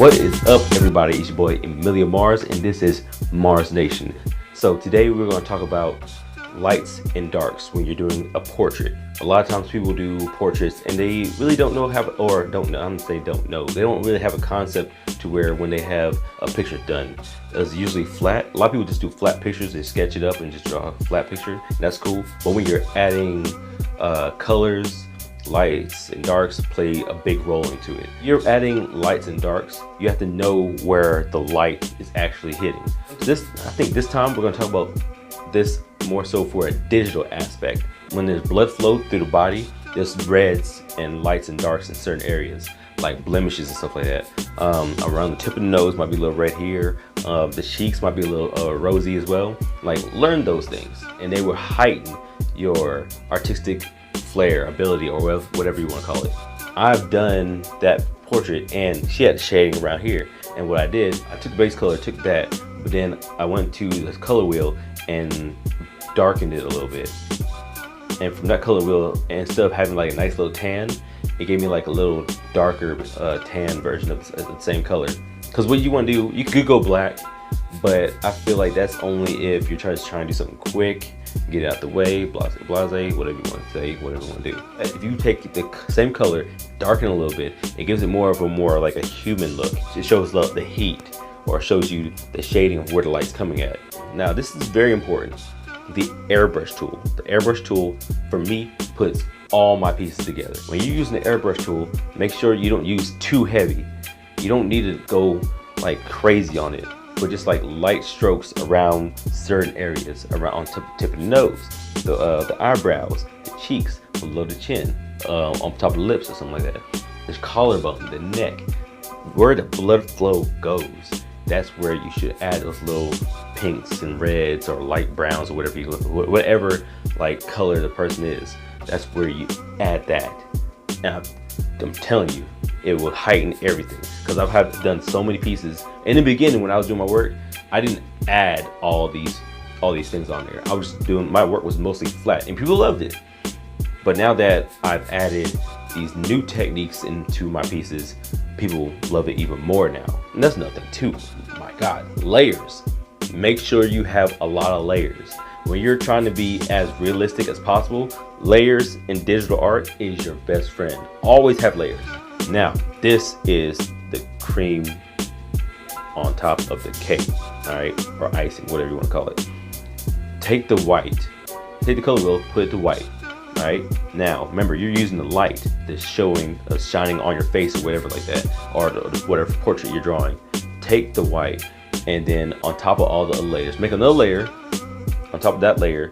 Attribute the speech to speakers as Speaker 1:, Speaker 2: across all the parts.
Speaker 1: What is up, everybody? It's your boy Emilio Mars, and this is Mars Nation. So today we're going to talk about lights and darks when you're doing a portrait. A lot of times people do portraits and they really don't know how, or don't know, I'm gonna say don't know. They don't really have a concept to where when they have a picture done, it's usually flat. A lot of people just do flat pictures. They sketch it up and just draw a flat picture. And that's cool. But when you're adding colors, lights and darks play a big role into it. You're adding lights and darks, you have to know where the light is actually hitting. I think this time we're going to talk about this more so for a digital aspect. When there's blood flow through the body, there's reds and lights and darks in certain areas, like blemishes and stuff like that. Around the tip of the nose might be a little red here. The cheeks might be a little rosy as well. Like, learn those things and they will heighten your artistic flair, ability, or whatever you want to call it. I've done that portrait and she had shading around here, and what I did, I took the base color, took that, but then I went to the color wheel and darkened it a little bit. And from that color wheel, instead of having like a nice little tan, it gave me like a little darker tan version of the same color. Because what you want to do, you could go black, but I feel like that's only if you're trying to do something quick, get it out the way, blase, whatever you want to say, whatever you want to do. If you take the same color, darken it a little bit, it gives it more like a human look. It shows the heat, or shows you the shading of where the light's coming at. Now, this is very important. The airbrush tool. The airbrush tool, for me, puts all my pieces together. When you're using the airbrush tool, make sure you don't use too heavy. You don't need to go like crazy on it, but just like light strokes around certain areas, around on tip of the nose, the eyebrows, the cheeks, below the chin, on top of the lips or something like that. The collarbone, the neck, where the blood flow goes, that's where you should add those little pinks and reds or light browns or whatever like color the person is. That's where you add that. And I'm telling you, it will heighten everything. Because I've done so many pieces. In the beginning, when I was doing my work, I didn't add all these things on there. I was doing, my work was mostly flat, and people loved it. But now that I've added these new techniques into my pieces, people love it even more now. And that's nothing too. My God, layers. Make sure you have a lot of layers. When you're trying to be as realistic as possible, layers in digital art is your best friend. Always have layers. Now, this is the cream on top of the cake, all right, or icing, whatever you want to call it. Take the white, take the color wheel, put it to white, all right. Now, remember, you're using the light that's shining on your face or whatever like that, or whatever portrait you're drawing. Take the white, and then on top of all the other layers, make another layer. On top of that layer,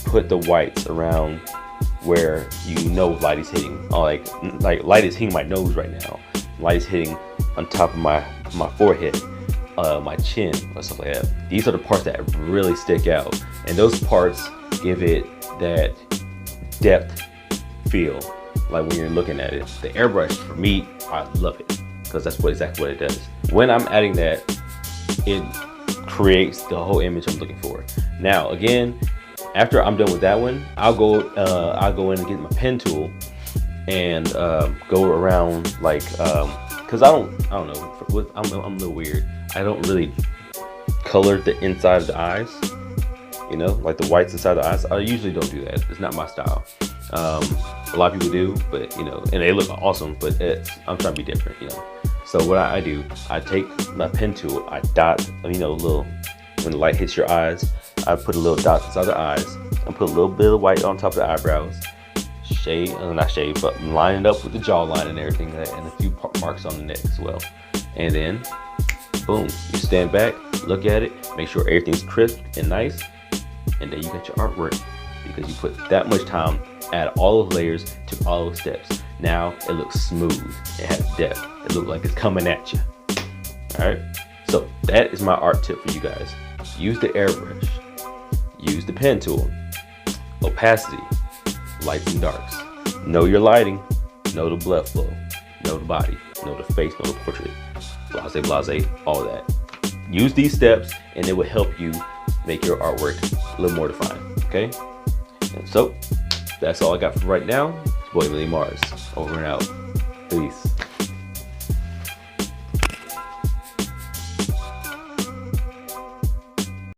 Speaker 1: put the whites around where you know light is hitting. Like light is hitting my nose right now. Light is hitting on top of my forehead, my chin, or stuff like that. These are the parts that really stick out, and those parts give it that depth feel. Like when you're looking at it, the airbrush, for me, I love it because that's exactly what it does. When I'm adding that, it creates the whole image I'm looking for. Now, again, after I'm done with that one, I'll go in and get my pen tool and go around like, cause I don't know, I'm a little weird. I don't really color the inside of the eyes, you know, like the whites inside the eyes. I usually don't do that. It's not my style. A lot of people do, but you know, and they look awesome, but I'm trying to be different, you know. So what I do, I take my pen tool, I dot, you know, when the light hits your eyes, I put a little dot inside the eyes. I put a little bit of white on top of the eyebrows. Not shade, but line it up with the jawline and everything, and a few marks on the neck as well. And then, boom, you stand back, look at it, make sure everything's crisp and nice, and then you got your artwork because you put that much time, add all those layers, took all those steps. Now it looks smooth, it has depth, it looks like it's coming at you. All right, so that is my art tip for you guys. Use the airbrush, use the pen tool, opacity, lights and darks. Know your lighting, know the blood flow, know the body, know the face, know the portrait, blase, all that. Use these steps and it will help you make your artwork a little more defined, okay? And so, that's all I got for right now. It's your boy Emilio Mars, over and out. Peace.